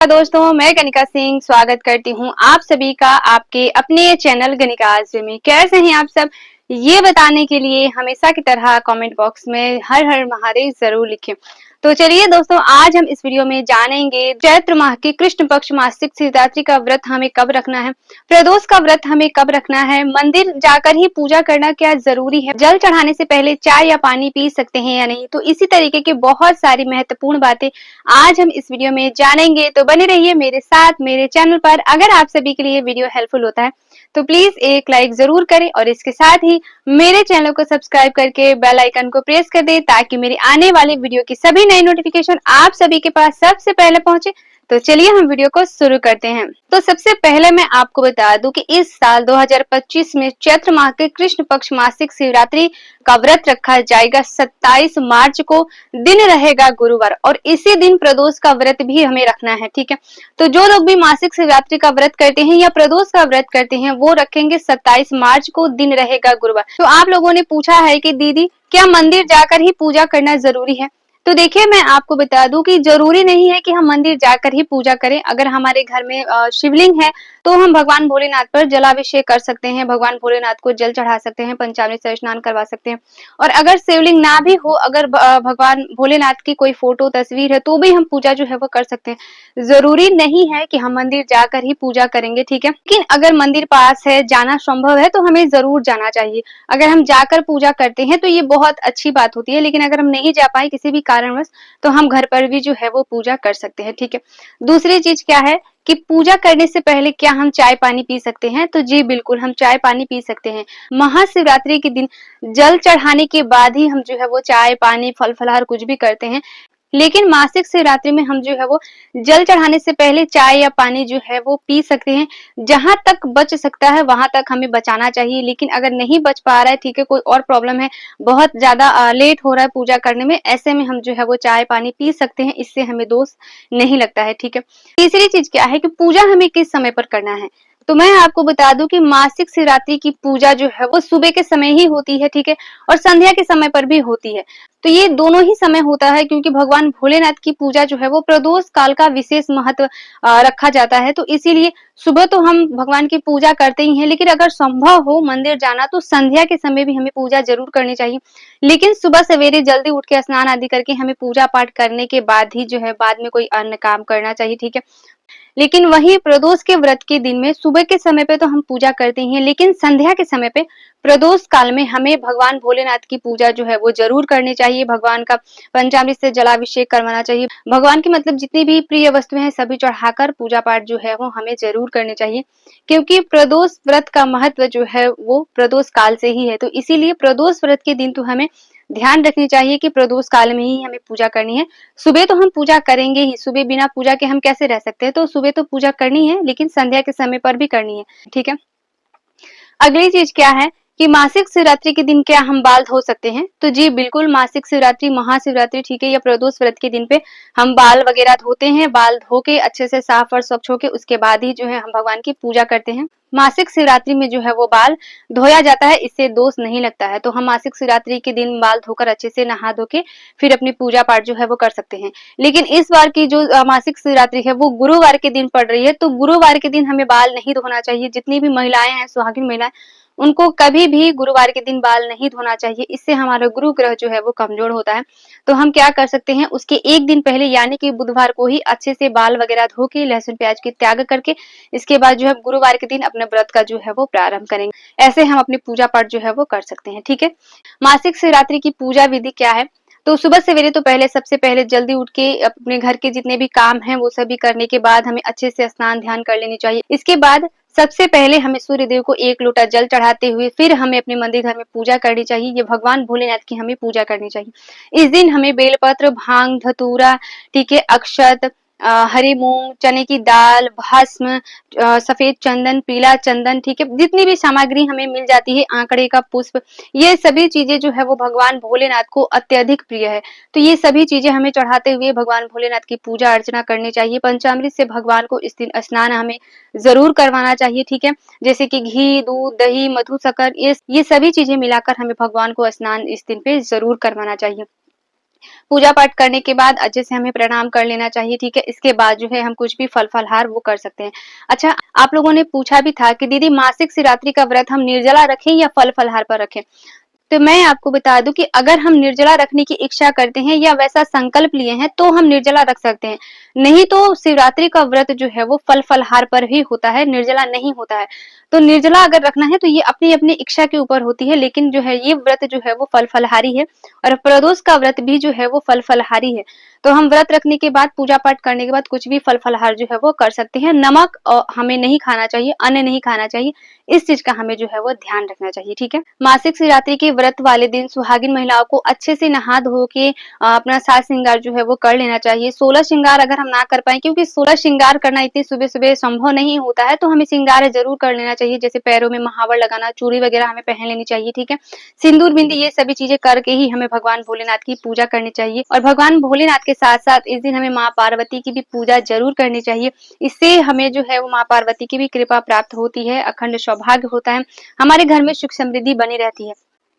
दोस्तों, मैं गनिका सिंह स्वागत करती हूँ आप सभी का आपके अपने चैनल गनिका में। कैसे हैं आप सब, ये बताने के लिए हमेशा की तरह कमेंट बॉक्स में हर हर महादेव जरूर लिखें। तो चलिए दोस्तों, आज हम इस वीडियो में जानेंगे चैत्र माह की कृष्ण पक्ष मासिक शिवरात्रि का व्रत हमें कब रखना है, प्रदोष का व्रत हमें कब रखना है, मंदिर जाकर ही पूजा करना क्या जरूरी है, जल चढ़ाने से पहले चाय या पानी पी सकते हैं या नहीं। तो इसी तरीके की बहुत सारी महत्वपूर्ण बातें आज हम इस वीडियो में जानेंगे। तो बने रहिए मेरे साथ मेरे चैनल पर। अगर आप सभी के लिए वीडियो हेल्पफुल होता है तो प्लीज एक लाइक जरूर करें और इसके साथ ही मेरे चैनल को सब्सक्राइब करके बेल आइकन को प्रेस कर दें ताकि मेरी आने वाली वीडियो की सभी नई नोटिफिकेशन आप सभी के पास सबसे पहले पहुंचे। तो चलिए हम वीडियो को शुरू करते हैं। तो सबसे पहले मैं आपको बता दूं कि इस साल 2025 में चैत्र माह के कृष्ण पक्ष मासिक शिवरात्रि का व्रत रखा जाएगा। 27 मार्च को दिन रहेगा गुरुवार और इसी दिन प्रदोष का व्रत भी हमें रखना है, ठीक है। तो जो लोग भी मासिक शिवरात्रि का व्रत करते हैं या प्रदोष का व्रत करते हैं वो रखेंगे 27 मार्च को, दिन रहेगा गुरुवार। तो आप लोगों ने पूछा है कि दीदी क्या मंदिर जाकर ही पूजा करना जरूरी है। तो देखिए, मैं आपको बता दूं कि जरूरी नहीं है कि हम मंदिर जाकर ही पूजा करें। अगर हमारे घर में शिवलिंग है तो हम भगवान भोलेनाथ पर जलाभिषेक कर सकते हैं, भगवान भोलेनाथ को जल चढ़ा सकते हैं, पंचामृत से स्नान करवा सकते हैं। और अगर शिवलिंग ना भी हो, अगर भगवान भोलेनाथ की कोई फोटो तस्वीर है तो भी हम पूजा जो है वो कर सकते हैं। जरूरी नहीं है कि हम मंदिर जाकर ही पूजा करेंगे, ठीक है। लेकिन अगर मंदिर पास है, जाना संभव है तो हमें जरूर जाना चाहिए। अगर हम जाकर पूजा करते हैं तो ये बहुत अच्छी बात होती है, लेकिन अगर हम नहीं जा पाए किसी भी कारणवश तो हम घर पर भी जो है वो पूजा कर सकते हैं, ठीक है। दूसरी चीज क्या है कि पूजा करने से पहले क्या हम चाय पानी पी सकते हैं। तो जी बिल्कुल, हम चाय पानी पी सकते हैं। महाशिवरात्रि के दिन जल चढ़ाने के बाद ही हम जो है वो चाय पानी फल फलहार कुछ भी करते हैं। लेकिन मासिक शिवरात्रि में हम जो है वो जल चढ़ाने से पहले चाय या पानी जो है वो पी सकते हैं। जहां तक बच सकता है वहां तक हमें बचाना चाहिए। लेकिन अगर नहीं बच पा रहा है, ठीक है, कोई और प्रॉब्लम है, बहुत ज्यादा लेट हो रहा है पूजा करने में, ऐसे में हम जो है वो चाय पानी पी सकते हैं। इससे हमें दोष नहीं लगता है, ठीक है। तीसरी चीज क्या है कि पूजा हमें किस समय पर करना है। तो मैं आपको बता दूं कि मासिक शिवरात्रि की पूजा जो है वो सुबह के समय ही होती है, ठीक है, और संध्या के समय पर भी होती है। तो ये दोनों ही समय होता है क्योंकि भगवान भोलेनाथ की पूजा जो है वो प्रदोष काल का विशेष महत्व रखा जाता है। तो इसीलिए सुबह तो हम भगवान की पूजा करते ही हैं, लेकिन अगर संभव हो मंदिर जाना तो संध्या के समय भी हमें पूजा जरूर करनी चाहिए। लेकिन सुबह सवेरे जल्दी उठ के स्नान आदि करके हमें पूजा पाठ करने के बाद ही जो है बाद में कोई अन्य काम करना चाहिए, ठीक है। लेकिन वही प्रदोष के व्रत के दिन में सुबह के समय पे तो हम पूजा करते ही हैं, लेकिन संध्या के समय पे प्रदोष काल में हमें भगवान भोलेनाथ की पूजा जो है वो जरूर करनी चाहिए। भगवान का पंचामृत से जलाभिषेक करवाना चाहिए। भगवान की मतलब जितनी भी प्रिय वस्तुएं हैं सभी चढ़ाकर पूजा पाठ जो है वो हमें जरूर करनी चाहिए, क्योंकि प्रदोष व्रत का महत्व जो है वो प्रदोष काल से ही है। तो इसीलिए प्रदोष व्रत के दिन तो हमें ध्यान रखनी चाहिए कि प्रदोष काल में ही हमें पूजा करनी है। सुबह तो हम पूजा करेंगे ही, सुबह बिना पूजा के हम कैसे रह सकते हैं। तो सुबह तो पूजा करनी है, लेकिन संध्या के समय पर भी करनी है, ठीक है। अगली चीज क्या है कि मासिक शिवरात्रि के दिन क्या हम बाल धो सकते हैं। तो जी बिल्कुल, मासिक शिवरात्रि महाशिवरात्रि, ठीक है, या प्रदोष व्रत के दिन पे हम बाल वगैरह धोते हैं। बाल धो के अच्छे से साफ और स्वच्छ होके उसके बाद ही जो है हम भगवान की पूजा करते हैं। मासिक शिवरात्रि में जो है वो बाल धोया जाता है, इससे दोष नहीं लगता है। तो हम मासिक शिवरात्रि के दिन बाल धोकर अच्छे से नहा धो के फिर अपनी पूजा पाठ जो है वो कर सकते हैं। लेकिन इस बार की जो मासिक शिवरात्रि है वो गुरुवार के दिन पड़ रही है, तो गुरुवार के दिन हमें बाल नहीं धोना चाहिए। जितनी भी महिलाएं हैं, सुहागिन महिलाएं, उनको कभी भी गुरुवार के दिन बाल नहीं धोना चाहिए। इससे हमारा गुरु ग्रह जो है वो कमजोर होता है। तो हम क्या कर सकते हैं, उसके एक दिन पहले यानी कि बुधवार को ही अच्छे से बाल वगैरह धो के लहसुन प्याज की त्याग करके इसके बाद जो है गुरुवार के दिन अपने व्रत का जो है वो प्रारंभ करेंगे। ऐसे हम अपनी पूजा पाठ जो है वो कर सकते हैं, ठीक है। मासिक शिवरात्रि की पूजा विधि क्या है। तो सुबह सवेरे तो पहले सबसे पहले जल्दी उठ के अपने घर के जितने भी काम हैं वो सभी करने के बाद हमें अच्छे से स्नान ध्यान कर लेनी चाहिए। इसके बाद सबसे पहले हमें सूर्य देव को एक लोटा जल चढ़ाते हुए फिर हमें अपने मंदिर घर में पूजा करनी चाहिए। ये भगवान भोलेनाथ की हमें पूजा करनी चाहिए। इस दिन हमें बेलपत्र, भांग, धतूरा, ठीक है, अक्षत, हरी मूंग, चने की दाल, भस्म, सफेद चंदन, पीला चंदन, ठीक है, जितनी भी सामग्री हमें मिल जाती है, आंकड़े का पुष्प, ये सभी चीजें जो है वो भगवान भोलेनाथ को अत्यधिक प्रिय है। तो ये सभी चीजें हमें चढ़ाते हुए भगवान भोलेनाथ की पूजा अर्चना करनी चाहिए। पंचामृत से भगवान को इस दिन स्नान हमें जरूर करवाना चाहिए, ठीक है। जैसे कि घी, दूध, दही, मधु, शक्कर, ये सभी चीजें मिलाकर हमें भगवान को स्नान इस दिन पे जरूर करवाना चाहिए। पूजा पाठ करने के बाद अच्छे से हमें प्रणाम कर लेना चाहिए, ठीक है। इसके बाद जो है हम कुछ भी फल फलहार वो कर सकते हैं। अच्छा, आप लोगों ने पूछा भी था कि दीदी मासिक शिवरात्रि का व्रत हम निर्जला रखें या फल फलहार पर रखें। तो मैं आपको बता दूं कि अगर हम निर्जला रखने की इच्छा करते हैं या वैसा संकल्प लिए हैं तो हम निर्जला रख सकते हैं। नहीं तो शिवरात्रि का व्रत जो है वो फल फलहार पर ही होता है, निर्जला नहीं होता है। तो निर्जला अगर रखना है तो ये अपनी अपनी इच्छा के ऊपर होती है, लेकिन जो है ये व्रत जो है वो फल फलहारी है और प्रदोष का व्रत भी जो है वो फल फलहारी है। तो हम व्रत रखने के बाद पूजा पाठ करने के बाद कुछ भी फल फलहार जो है वो कर सकते हैं। नमक हमें नहीं खाना चाहिए, अन्न नहीं खाना चाहिए, इस चीज का हमें जो है वो ध्यान रखना चाहिए, ठीक है। मासिक शिवरात्रि के व्रत वाले दिन सुहागिन महिलाओं को अच्छे से नहा धो के अपना साज श्रृंगार जो है वो कर लेना चाहिए। 16 श्रृंगार अगर हम ना कर पाए, क्योंकि 16 श्रृंगार करना इतनी सुबह सुबह संभव नहीं होता है, तो हमें श्रृंगार जरूर कर लेना चाहिए। जैसे पैरों में महावर लगाना, चूड़ी वगैरह हमें पहन लेनी चाहिए, ठीक है। सिंदूर बिंदी ये सभी चीजें करके ही हमें भगवान भोलेनाथ की पूजा करनी चाहिए। और भगवान भोलेनाथ के साथ साथ इस दिन हमें माँ पार्वती की भी पूजा जरूर करनी चाहिए। इससे हमें जो है वो माँ पार्वती की भी कृपा प्राप्त होती है, अखंड सौभाग्य होता है, हमारे घर में सुख समृद्धि बनी रहती है।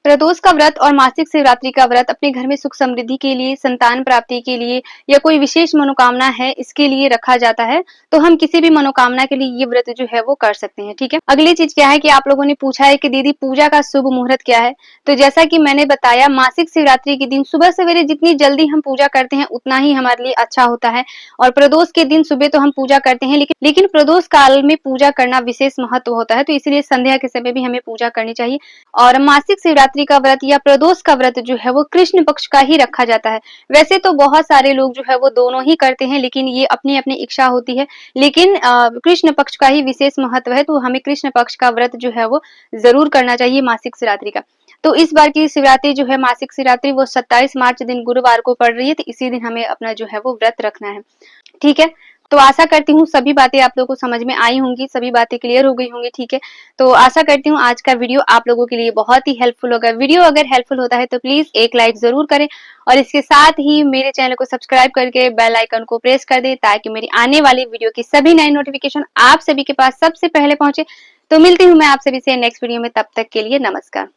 प्रदोष का व्रत और मासिक शिवरात्रि का व्रत अपने घर में सुख समृद्धि के लिए, संतान प्राप्ति के लिए या कोई विशेष मनोकामना है इसके लिए रखा जाता है। तो हम किसी भी मनोकामना के लिए ये व्रत जो है वो कर सकते हैं, ठीक है। अगली चीज क्या है कि आप लोगों ने पूछा है कि दीदी पूजा का शुभ मुहूर्त क्या है। तो जैसा कि मैंने बताया, मासिक शिवरात्रि के दिन सुबह सवेरे जितनी जल्दी हम पूजा करते हैं उतना ही हमारे लिए अच्छा होता है। और प्रदोष के दिन सुबह तो हम पूजा करते हैं, लेकिन प्रदोष काल में पूजा करना विशेष महत्व होता है, तो इसलिए संध्या के समय भी हमें पूजा करनी चाहिए। और मासिक शिवरात्रि का व्रत या प्रदोष का व्रत जो है वो कृष्ण पक्ष का ही रखा जाता है। वैसे तो बहुत सारे लोग जो है वो दोनों ही करते हैं, लेकिन ये अपनी अपनी इच्छा होती है। लेकिन कृष्ण पक्ष का ही विशेष महत्व है, तो हमें कृष्ण पक्ष का व्रत जो है वो जरूर करना चाहिए मासिक शिवरात्रि का। तो इस बार की शिवरात्रि जो है मासिक शिवरात्रि वो 27 मार्च दिन गुरुवार को पड़ रही है, तो इसी दिन हमें अपना जो है वो व्रत रखना है, ठीक है। तो आशा करती हूँ सभी बातें आप लोगों को समझ में आई होंगी, सभी बातें क्लियर हो गई होंगी, ठीक है। तो आशा करती हूँ आज का वीडियो आप लोगों के लिए बहुत ही हेल्पफुल होगा। वीडियो अगर हेल्पफुल होता है तो प्लीज एक लाइक जरूर करें और इसके साथ ही मेरे चैनल को सब्सक्राइब करके बेल आइकन को प्रेस कर दें, ताकि मेरी आने वाली वीडियो की सभी नई नोटिफिकेशन आप सभी के पास सबसे पहले पहुंचे। तो मिलती हूँ मैं आप सभी से नेक्स्ट वीडियो में, तब तक के लिए नमस्कार।